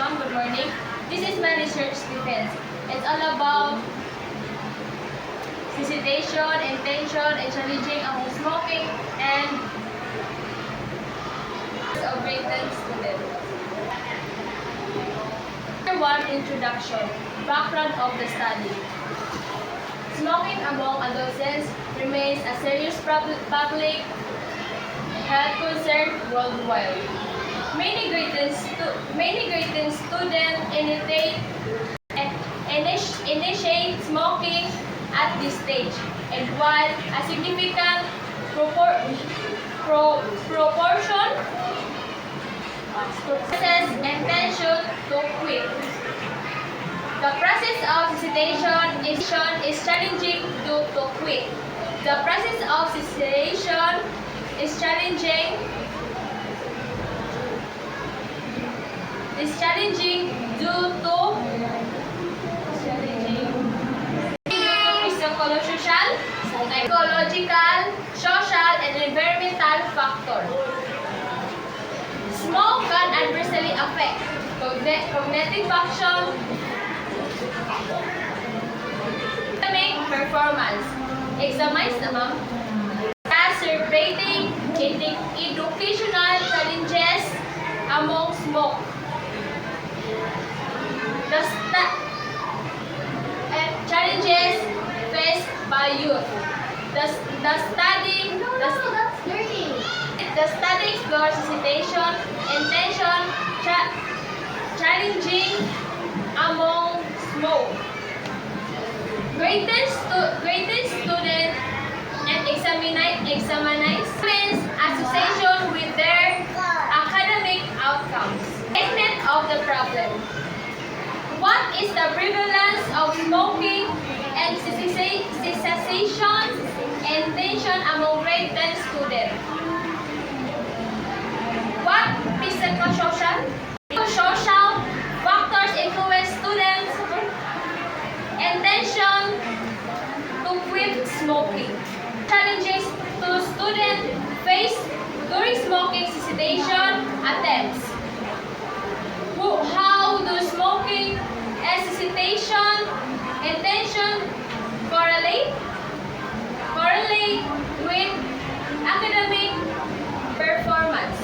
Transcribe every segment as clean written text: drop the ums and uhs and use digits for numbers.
everyone. Good morning. This is my research defense. It's all about cessation, intention, and challenging among smoking and of Brayton student. Number 1, introduction. Background of the study. Smoking among adolescents remains a serious public health concern worldwide. Many great students initiate smoking at this stage, and while a significant proportion possess intention to quit. The process of cessation is challenging to quit. The process of cessation is challenging due to psychological, social, and environmental factors. Smoke can adversely affect cognitive function, academic performance, examines exacerbating educational challenges among smoke. Challenges faced by youth. The study explores cessation, intention, challenging among smoke. Graded student and examines association with their academic outcomes. Statement of the problem. What is the prevalence of smoking and cessation intention among grade 10 students? What social factors influence students' intention to quit smoking? Challenges to students face during smoking cessation attempts. How do smoking and cessation intention correlate with academic performance?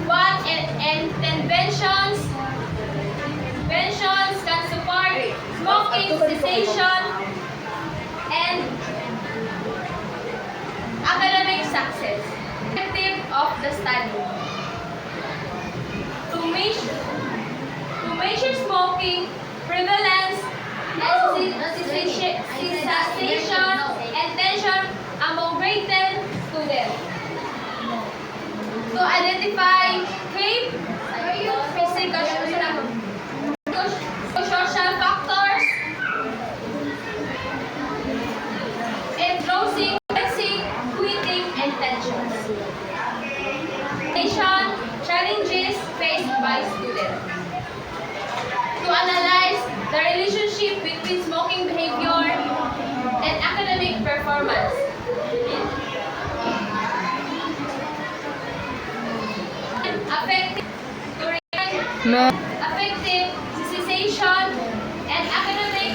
What interventions can support smoking cessation and academic success? Objective of the study. To measure smoking prevalence and cessation intention among grade 10 students. To identify physical social factors influencing quitting intentions. Challenges faced by students. To analyze the relationship between smoking behavior and academic performance. Effective cessation and academic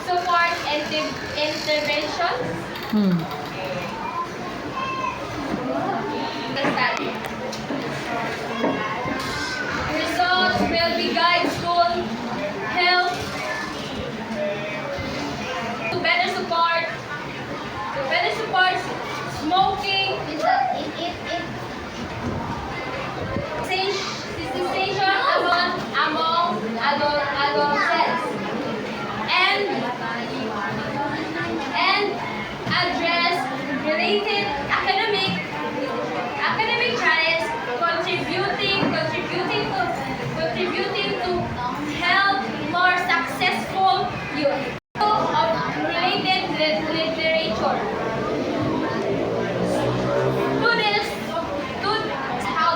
support interventions. The study. Results will be guide school health to better support smoking cessation among adolescents and address related academic challenges contributing to help more successful youth. Of related literature. Students how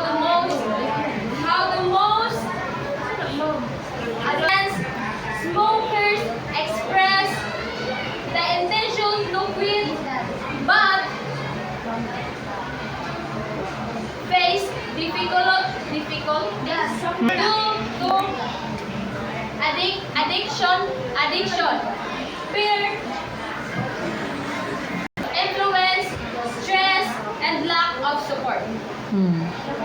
the most advanced smokers express the intention to quit, but face difficulties Due to addiction, fear, influence, stress, and lack of support. Hmm.